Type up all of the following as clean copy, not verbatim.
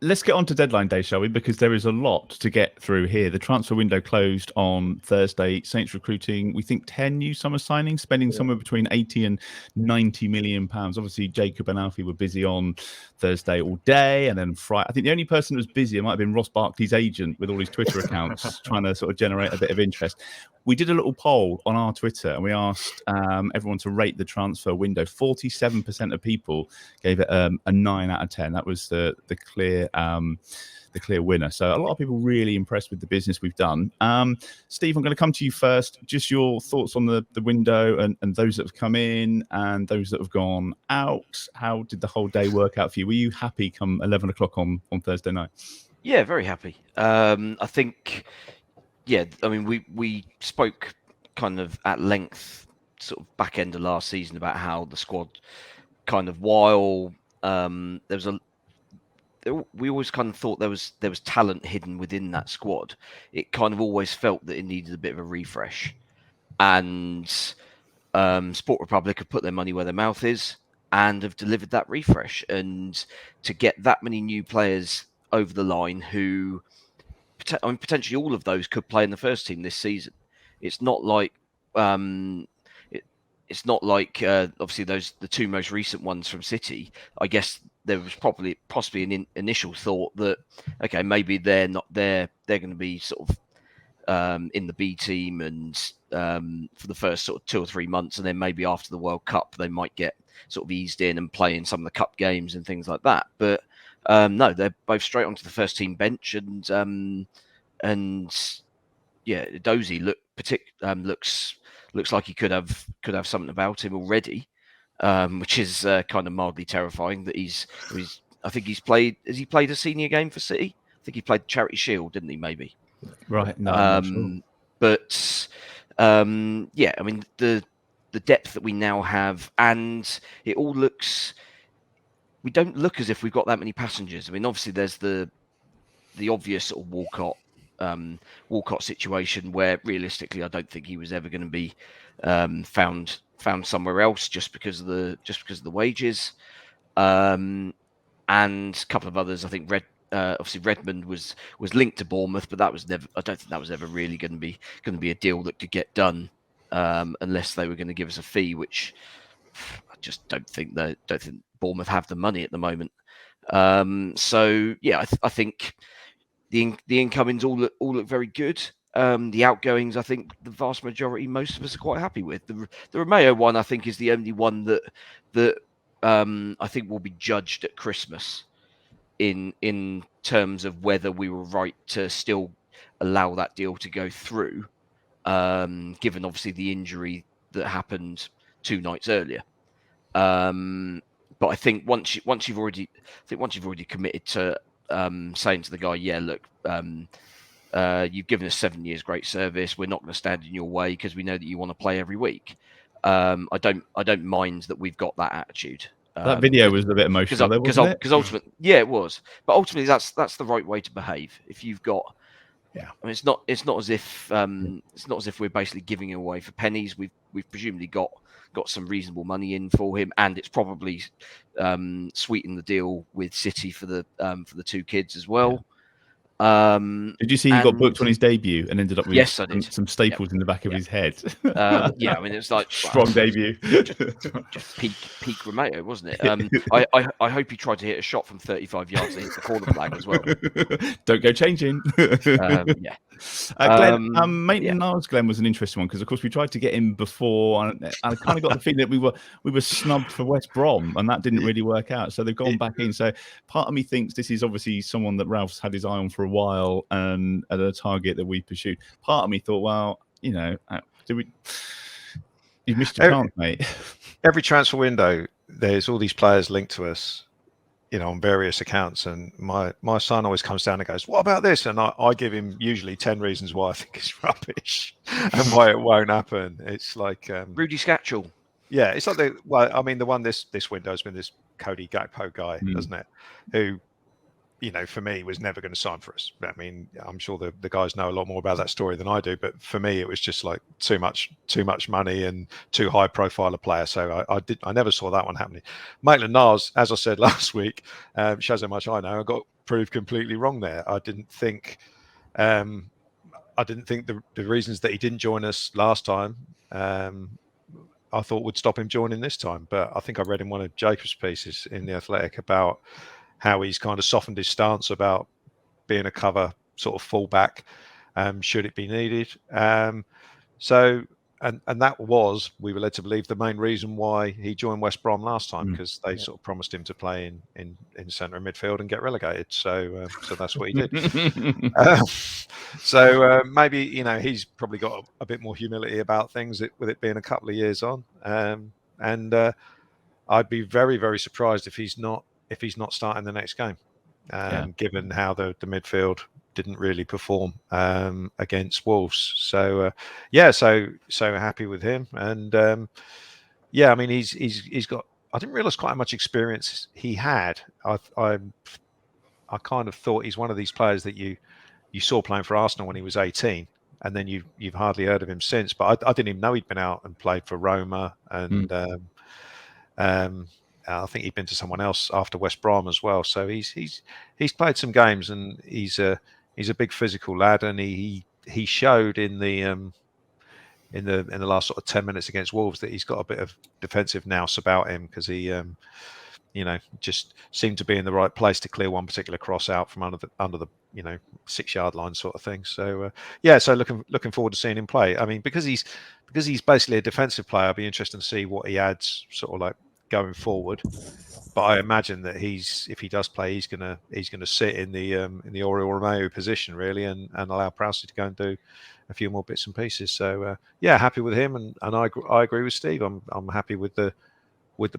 let's get on to deadline day, shall we? Because there is a lot to get through here. The transfer window closed on Thursday. Saints recruiting, we think, 10 new summer signings, spending somewhere between 80 and 90 million pounds. Obviously, Jacob and Alfie were busy on Thursday all day, and then Friday. I think the only person that was busy might have been Ross Barkley's agent with all his Twitter accounts, trying to sort of generate a bit of interest. We did a little poll on our Twitter, and we asked everyone to rate the transfer window. 47% of people gave it a 9 out of 10. That was the clear winner. So a lot of people really impressed with the business we've done. Steve, I'm going to come to you first. Just your thoughts on the window and those that have come in and those that have gone out. How did the whole day work out for you? Were you happy come 11 o'clock on Thursday night? Yeah, very happy. I think, yeah, I mean, we spoke kind of at length sort of back end of last season about how the squad kind of, while we always kind of thought there was talent hidden within that squad, it kind of always felt that it needed a bit of a refresh. And Sport Republic have put their money where their mouth is and have delivered that refresh. And to get that many new players over the line who, I mean, potentially all of those could play in the first team this season. It's not like it's not like obviously the two most recent ones from City. I guess there was possibly an initial thought that, okay, maybe they're going to be sort of in the B team and for the first sort of 2 or 3 months, and then maybe after the World Cup they might get sort of eased in and play in some of the cup games and things like that. But no, they're both straight onto the first team bench, and yeah, Dozy looks like he could have something about him already, which is kind of mildly terrifying. That he's I think he's played. Has he played a senior game for City? I think he played Charity Shield, didn't he? Maybe. Right. No. Sure. But yeah, I mean the depth that we now have, and it all looks. We don't look as if we've got that many passengers. I mean, obviously there's the obvious sort of Walcott situation where realistically I don't think he was ever going to be found somewhere else just because of the wages, and a couple of others. I think obviously Redmond was linked to Bournemouth, but that was never. I don't think that was ever really going to be a deal that could get done unless they were going to give us a fee, which I just don't think Bournemouth have the money at the moment. So yeah, I think the incomings all look very good. The outgoings, I think the vast majority, most of us are quite happy with. The Romeo one, I think, is the only one that I think will be judged at Christmas in terms of whether we were right to still allow that deal to go through, given obviously the injury that happened 2 nights earlier. But I think once you've already committed to saying to the guy, yeah, look, you've given us 7 years great service. We're not going to stand in your way because we know that you want to play every week. I don't mind that we've got that attitude. That video was a bit emotional, because ultimately, yeah, it was. But ultimately, that's the right way to behave. If you've got, yeah, I mean, it's not as if we're basically giving it away for pennies. We've presumably got some reasonable money in for him, and it's probably sweetened the deal with City for the 2 kids as well. Did you see he got booked on his debut and ended up with some staples in the back of his head? Yeah, I mean, it's like strong debut, just peak Romeo, wasn't it? I hope he tried to hit a shot from 35 yards and hit the corner flag as well. Don't go changing. Yeah. Glen, Maitland-Niles Glen was an interesting one because, of course, we tried to get him before, and I kind of got the feeling that we were snubbed for West Brom, and that didn't really work out. So they've gone back in. So part of me thinks this is obviously someone that Ralph's had his eye on for a while and at a target that we pursued. Part of me thought, well, you know, you've missed your chance, mate. Every transfer window, there's all these players linked to us, you know, on various accounts, and my son always comes down and goes, what about this? And I give him usually 10 reasons why I think it's rubbish and why it won't happen. It's like Rudy Scatchell. Yeah, it's like the one this window has been this Cody Gakpo guy, doesn't it? Who, you know, for me was never going to sign for us. I mean, I'm sure the guys know a lot more about that story than I do, but for me it was just like too much money and too high profile a player. So I never saw that one happening. Maitland-Niles, as I said last week, shows how much I know. proved completely wrong there. I didn't think the reasons that he didn't join us last time, I thought would stop him joining this time. But I think I read in one of Jacob's pieces in The Athletic about how he's kind of softened his stance about being a cover sort of fullback, should it be needed. So that was, we were led to believe, the main reason why he joined West Brom last time, because they sort of promised him to play in centre and midfield and get relegated. So that's what he did. Maybe, he's probably got a bit more humility about things with it being a couple of years on. I'd be very, very surprised if he's not starting the next game, given how the midfield didn't really perform against Wolves. So happy with him. And I mean, he's got, I didn't realise quite how much experience he had. I kind of thought he's one of these players that you saw playing for Arsenal when he was 18, and then you've hardly heard of him since. But I didn't even know he'd been out and played for Roma, and I think he'd been to someone else after West Brom as well. So he's played some games, and he's a big physical lad, and he showed in the last sort of 10 minutes against Wolves that he's got a bit of defensive nous about him, because he just seemed to be in the right place to clear one particular cross out from under the 6-yard line sort of thing. So so looking forward to seeing him play. I mean, because he's basically a defensive player, I'll be interested to see what he adds sort of like going forward. But I imagine that if he does play, he's gonna sit in the Oriol Romeu position really, and allow Prowse to go and do a few more bits and pieces. So happy with him, and I agree with Steve. I'm happy with the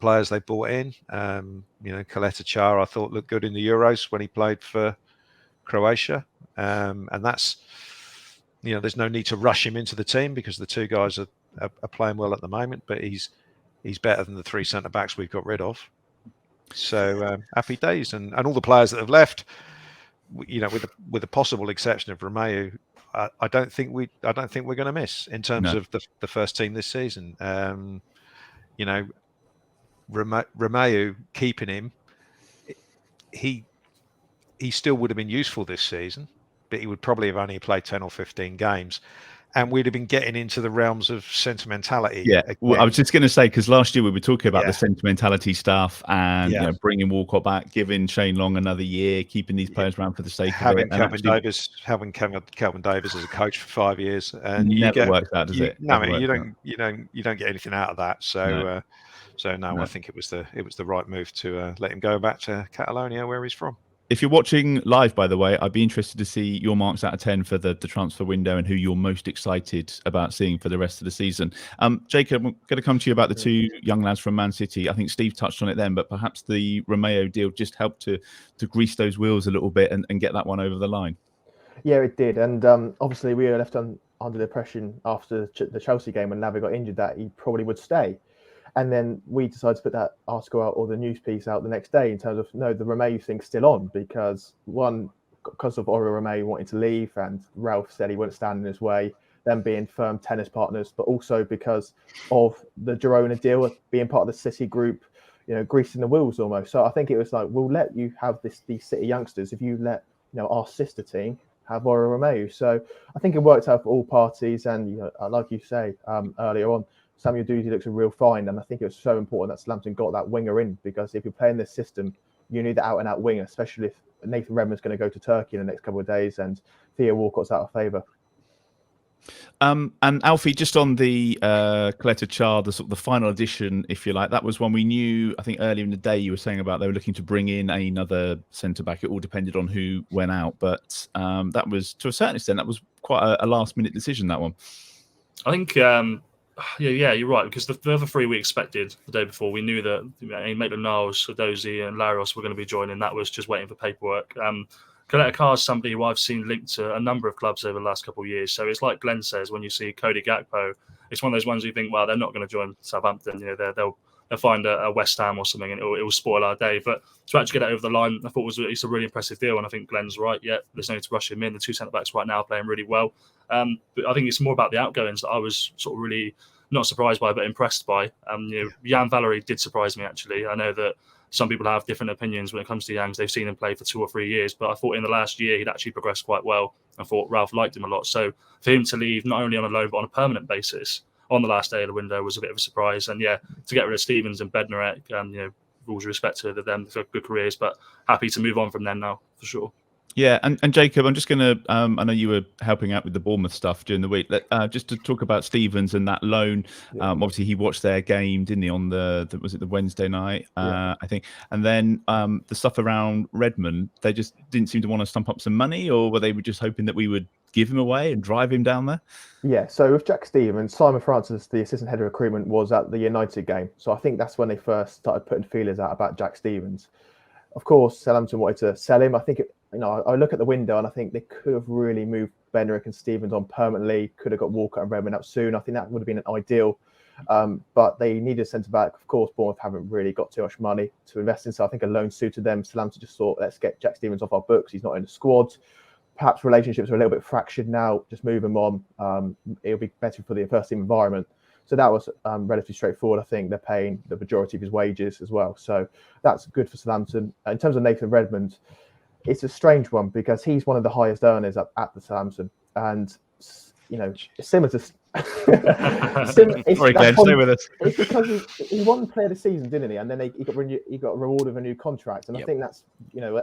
players they brought in. Bella-Kotchap I thought looked good in the Euros when he played for Croatia, and that's, there's no need to rush him into the team because the two guys are playing well at the moment. But he's better than the 3 centre backs we've got rid of. So happy days, and all the players that have left, with the possible exception of Romeu, I don't think we're going to miss in terms of the first team this season. Romeu, keeping him, he still would have been useful this season, but he would probably have only played 10 or 15 games. And we'd have been getting into the realms of sentimentality. Yeah, well, I was just going to say, because last year we were talking about the sentimentality stuff and bringing Walcott back, giving Shane Long another year, keeping these players around for the sake of it. Having Kelvin Davis as a coach for 5 years, and never works out, does it? No, you don't get anything out of that. So, I think it was the right move to let him go back to Catalonia, where he's from. If you're watching live, by the way, I'd be interested to see your marks out of 10 for the transfer window and who you're most excited about seeing for the rest of the season. Jacob, I'm going to come to you about the two young lads from Man City. I think Steve touched on it then, but perhaps the Romeu deal just helped to grease those wheels a little bit and get that one over the line. Yeah, it did. And obviously we were left under the impression after the Chelsea game when Naby got injured that he probably would stay. And then we decided to put that article out, or the news piece out, the next day in terms of, no, the Romeu thing's still on, because of Oriol Romeu wanting to leave, and Ralph said he wouldn't stand in his way, them being firm tennis partners, but also because of the Girona deal, being part of the City group, greasing the wheels almost. So I think it was like, we'll let you have these City youngsters if you let our sister team have Oriol Romeu. So I think it worked out for all parties, and like you say earlier on, Samuel Doody looks a real find, and I think it was so important that Southampton got that winger in, because if you're playing this system, you need the out-and-out winger, especially if Nathan Redmond's going to go to Turkey in the next couple of days and Theo Walcott's out of favour. And Alfie, just on the Bella-Kotchap, the final edition, if you like, that was one we knew. I think earlier in the day you were saying about they were looking to bring in another centre back. It all depended on who went out, but that was, to a certain extent, that was quite a last-minute decision. That one, I think. Yeah, you're right, because the other three we expected the day before, we knew that Maitland-Niles, Sadozi and Larios were going to be joining. That was just waiting for paperwork. Bella-Kotchap is somebody who I've seen linked to a number of clubs over the last couple of years. So it's like Glen says, when you see Cody Gakpo, it's one of those ones you think, well, they're not going to join Southampton. They'll find a West Ham or something, and it will spoil our day. But to actually get it over the line, I thought it's a really impressive deal, and I think Glen's right. Yeah, there's no need to rush him in. The two centre-backs right now are playing really well. But I think it's more about the outgoings that I was sort of really not surprised by, but impressed by. Jan Valery did surprise me, actually. I know that some people have different opinions when it comes to Yangs. They've seen him play for 2 or 3 years, but I thought in the last year he'd actually progressed quite well. I thought Ralph liked him a lot. So for him to leave not only on a loan but on a permanent basis on the last day of the window was a bit of a surprise. And yeah, to get rid of Stevens and Bednarek, rules of respect to them for good careers, but happy to move on from them now for sure. Yeah, and Jacob, I'm just going to, I know you were helping out with the Bournemouth stuff during the week, just to talk about Stevens and that loan. Obviously, he watched their game, didn't he, on was it the Wednesday night, I think? And then the stuff around Redmond, they just didn't seem to want to stump up some money, or were they just hoping that we would give him away and drive him down there? Yeah, so with Jack Stevens, Simon Francis, the assistant head of recruitment, was at the United game. So I think that's when they first started putting feelers out about Jack Stevens. Of course, Southampton wanted to sell him. I think, I look at the window and I think they could have really moved Bednarek and Stevens on permanently, could have got Walker and Redmond out soon. I think that would have been an ideal. But they needed a centre-back. Of course, Bournemouth haven't really got too much money to invest in, so I think a loan suited them. Southampton just thought, let's get Jack Stevens off our books. He's not in the squad. Perhaps relationships are a little bit fractured now. Just move him on. It'll be better for the first team environment. So that was relatively straightforward. I think they're paying the majority of his wages as well. So that's good for Southampton. In terms of Nathan Redmond, it's a strange one because he's one of the highest earners at the Southampton. And, similar to... Sorry, Glenn, stay with us. It's because he won Player of the Season, didn't he? And then he got rewarded with a new contract. And I think that's,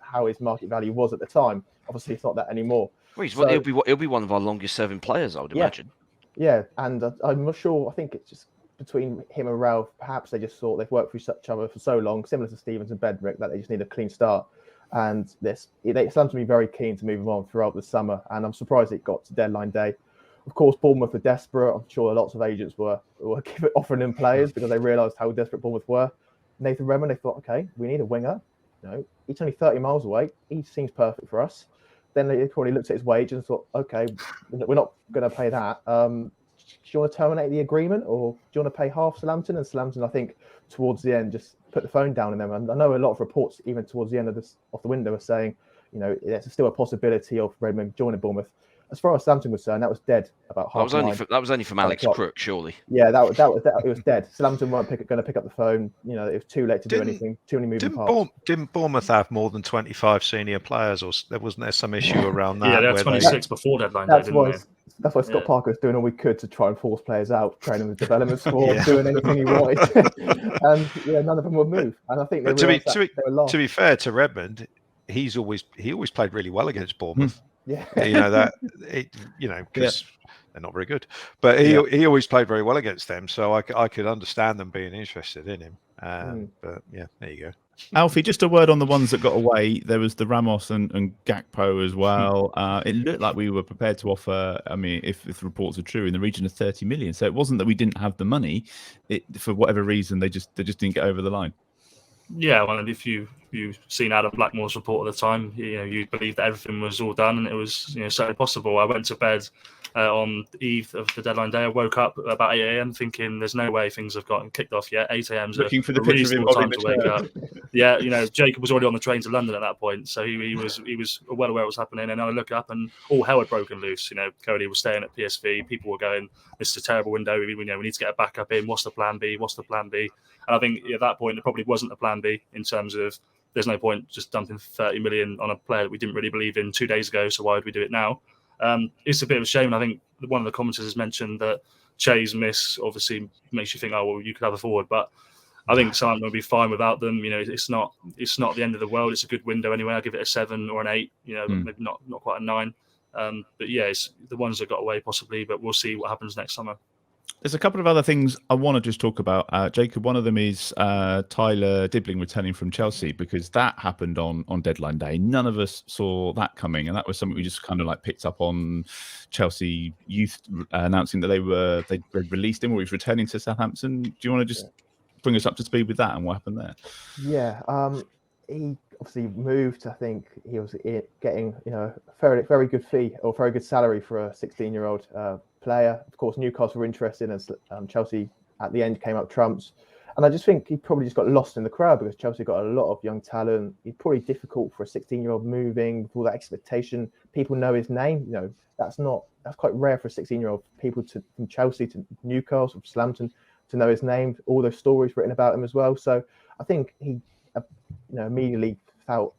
how his market value was at the time. Obviously, it's not that anymore. Well, he'll be one of our longest serving players, I would imagine. Yeah, and I'm not sure. I think it's just between him and Ralph. Perhaps they just thought they've worked for each other for so long, similar to Stevens and Bednarek, that they just need a clean start. And they seem to be very keen to move him on throughout the summer. And I'm surprised it got to deadline day. Of course, Bournemouth are desperate. I'm sure lots of agents were offering him players because they realised how desperate Bournemouth were. Nathan Redmond, they thought, okay, we need a winger. He's only 30 miles away. He seems perfect for us. Then they probably looked at his wage and thought, okay, we're not going to pay that. Do you want to terminate the agreement, or do you want to pay half Southampton? And Southampton, I think, towards the end, just put the phone down on them. And I know a lot of reports, even towards the end of the window, are saying, there's still a possibility of Redmond joining Bournemouth. As far as Southampton was concerned, that was dead about half. That was only from Alex Crook, surely. Yeah, it was dead. Southampton weren't going to pick up the phone. It was too late to do anything. Too many moving parts. Didn't Bournemouth have more than 25 senior players, or wasn't there some issue around that? Yeah, they had 26 before deadline day, didn't they? That's why Scott Parker was doing all we could to try and force players out, training with development squad, doing anything he wanted, and none of them would move. And I think to be fair to Redmond, he always played really well against Bournemouth. Yeah, because they're not very good, but he always played very well against them. So I could understand them being interested in him. But yeah, there you go. Alfie, just a word on the ones that got away. There was the Ramos and Gakpo as well. It looked like we were prepared to offer, if the reports are true, in the region of 30 million. So it wasn't that we didn't have the money. For whatever reason, they just didn't get over the line. Yeah, well, and if you've seen Adam Blackmore's report at the time, you believe that everything was all done and it was certainly possible. I went to bed on the eve of the deadline day. I woke up about 8 a.m. thinking there's no way things have gotten kicked off yet. 8 a.m. is looking for the reasonable time to wake up. Yeah, Jacob was already on the train to London at that point, so he was well aware what was happening. And I look up and all hell had broken loose. Cody was staying at PSV. People were going, "This is a terrible window. We need to get a backup in. What's the plan B? What's the plan B?" And I think at that point there probably wasn't a plan B in terms of there's no point just dumping 30 million on a player that we didn't really believe in 2 days ago. So why would we do it now? It's a bit of a shame. I think one of the commenters has mentioned that Che's miss obviously makes you think, oh well, you could have a forward, but I think Southampton will be fine without them. It's not the end of the world. It's a good window anyway. I'll give it a 7 or an 8. Maybe not quite a 9. But yeah, it's the ones that got away possibly. But we'll see what happens next summer. There's a couple of other things I want to just talk about, Jacob. One of them is Tyler Dibbling returning from Chelsea, because that happened on deadline day. None of us saw that coming, and that was something we just kind of picked up on Chelsea youth announcing that they'd released him, or he's returning to Southampton. Do you want to just bring us up to speed with that and what happened there? Yeah, he obviously moved. I think he was getting a very good fee or very good salary for a 16-year-old player. Of course, Newcastle were interested, as Chelsea at the end came up trumps. And I just think he probably just got lost in the crowd because Chelsea got a lot of young talent. He's probably difficult for a 16-year-old moving with all that expectation. People know his name. That's quite rare for a 16-year-old. People from Chelsea to Newcastle, Southampton, to know his name. All those stories written about him as well. So I think he immediately felt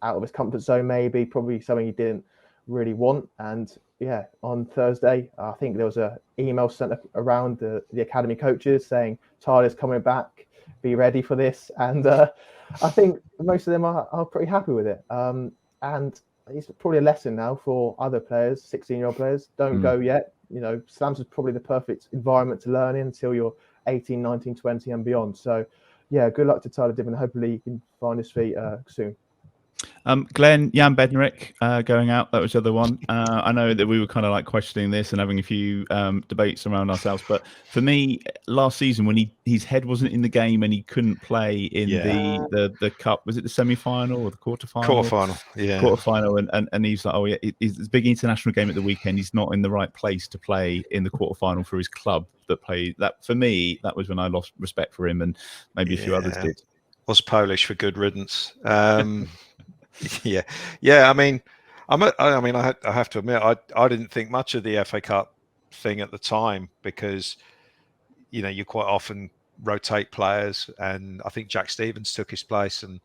out of his comfort zone, maybe probably something he didn't really want. And yeah, on Thursday, I think there was a email sent around the academy coaches saying Tyler's coming back, be ready for this. And I think most of them are pretty happy with it. And it's probably a lesson now for other players, 16-year-old players. Don't go yet. Slams is probably the perfect environment to learn in until you're 18, 19, 20 and beyond. So yeah, good luck to Tyler Dibbling. Hopefully he can find his feet soon. Glen, Jan Bednarek going out. That was the other one. I know that we were kind of like questioning this and having a few debates around ourselves. But for me, last season when his head wasn't in the game and he couldn't play in the cup, was it the semi-final or the quarter-final? Quarter-final, yeah. Quarter-final, and he's like, oh yeah, it's a big international game at the weekend. He's not in the right place to play in the quarter-final for his club that played. That for me, that was when I lost respect for him, and maybe a few others did. Was Polish for good riddance. Yeah. I mean, I have to admit, I didn't think much of the FA Cup thing at the time because, you quite often rotate players, and I think Jack Stevens took his place, and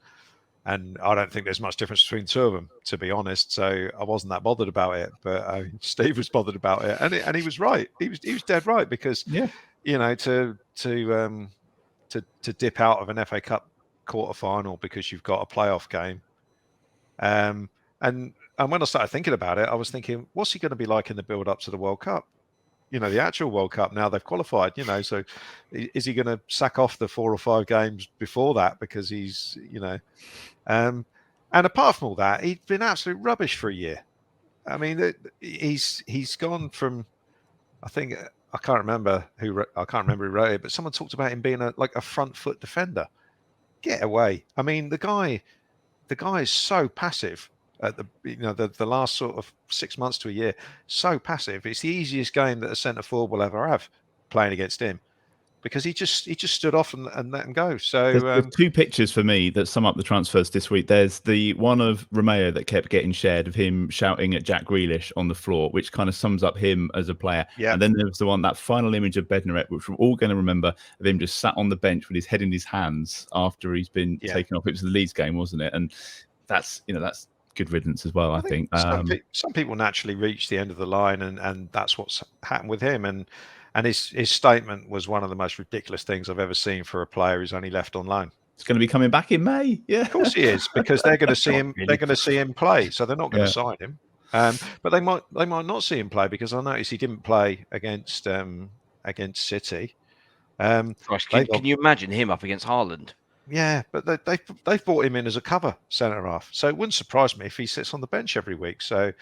I don't think there's much difference between the two of them, to be honest. So I wasn't that bothered about it, but Steve was bothered about it, and he was right. He was dead right because to dip out of an FA Cup quarter final because you've got a playoff game. And when I started thinking about it, I was thinking, what's he going to be like in the build up to the World Cup? The actual World Cup, now they've qualified, so is he going to sack off the 4 or 5 games before that because he's, and apart from all that, he'd been absolute rubbish for a year. I mean, he's gone from, I can't remember who wrote it, but someone talked about him being a front foot defender. Get away. I mean, the guy is so passive at the last sort of 6 months to a year. So passive. It's the easiest game that a centre forward will ever have playing against him because he just stood off and let him go. So there's 2 pictures for me that sum up the transfers this week. There's the one of Romeo that kept getting shared of him shouting at Jack Grealish on the floor, which kind of sums up him as a player. Yeah. And then there's the one, that final image of Bednarek, which we're all going to remember, of him just sat on the bench with his head in his hands after he's been taken off. It was the Leeds game, wasn't it? And that's good riddance as well, I think. Some people naturally reach the end of the line, and that's what's happened with him. And his statement was one of the most ridiculous things I've ever seen for a player who's only left on loan. It's going to be coming back in May. Yeah, of course he is, because they're going to see him. They're going to see him play, so they're not going to sign him. But they might not see him play because I noticed he didn't play against City. Can you imagine him up against Haaland? Yeah, but they've brought him in as a cover centre half, so it wouldn't surprise me if he sits on the bench every week. So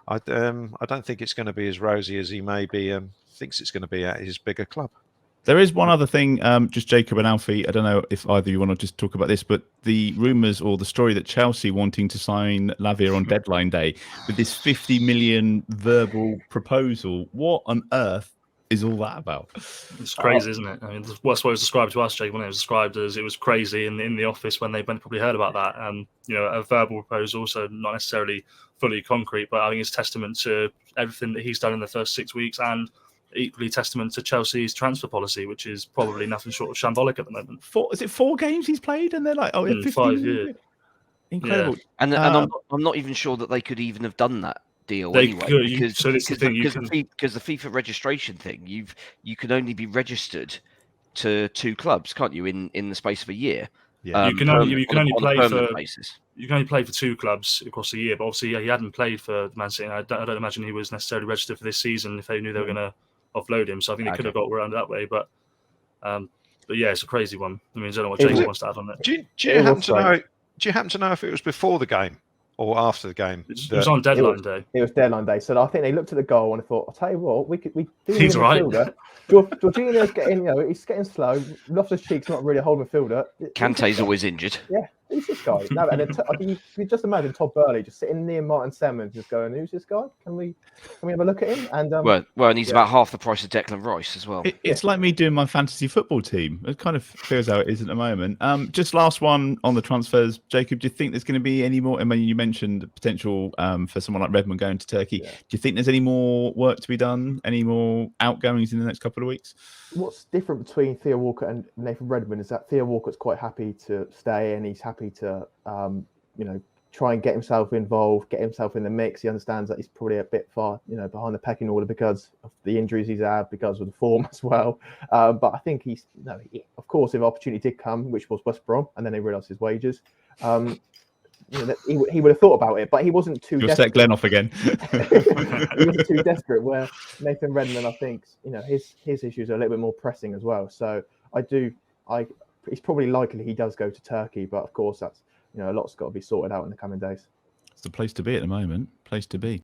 I don't think it's going to be as rosy as he maybe thinks it's going to be at his bigger club. There is one other thing, just Jacob and Alfie. I don't know if either of you want to just talk about this, but the rumours or the story that Chelsea wanting to sign Lavia on deadline day with this 50 million verbal proposal. What on earth is all that about? It's crazy, isn't it? I mean, that's what it was described to us, Jake, when it was described as it was crazy in the office when they probably heard about that. A verbal proposal, so not necessarily fully concrete, but I think it's testament to everything that he's done in the first 6 weeks and equally testament to Chelsea's transfer policy, which is probably nothing short of shambolic at the moment. Is it 4 games he's played? And they're like, 5 years. Incredible. Yeah. And I'm not even sure that they could even have done that deal anyway, because the FIFA registration thing, you can only be registered to 2 clubs, can't you, in the space of a year? Yeah, you can only play for 2 clubs across the year. But obviously, he hadn't played for Man City. I don't imagine he was necessarily registered for this season if they knew they were going to offload him. So I think they could have got around that way. But yeah, it's a crazy one. I mean, I don't know what Jason wants to add on it. Do you happen to know if it was before the game or after the game? It was on deadline day. It was deadline day. So I think they looked at the goal and thought, I'll tell you what, we do. He's right. Jorginho's getting, he's getting slow. Loftus-Cheek's not really a whole midfielder. Kante's always injured. Yeah, who's this guy? No, and you can just imagine Todd Burley just sitting near Martin Semmens, just going, "Who's this guy? Can we have a look at him?" And and he's about half the price of Declan Rice as well. It's like me doing my fantasy football team. It kind of feels how it is at the moment. Just last one on the transfers, Jacob. Do you think there's going to be any more? I mean, you mentioned the potential for someone like Redmond going to Turkey. Yeah. Do you think there's any more work to be done? Any more outgoings in the next couple of weeks? What's different between Theo Walcott and Nathan Redmond is that Theo Walcott's quite happy to stay and he's happy happy to, try and get himself involved, get himself in the mix. He understands that he's probably a bit far, behind the pecking order because of the injuries he's had, because of the form as well. But I think of course, if opportunity did come, which was West Brom, and then they realised his wages, he would have thought about it, but he wasn't too. You'll set Glen off again. He wasn't too desperate. Where Nathan Redmond, I think, his issues are a little bit more pressing as well. So it's probably likely he does go to Turkey, but of course that's a lot's got to be sorted out in the coming days. It's the place to be at the moment. Place to be.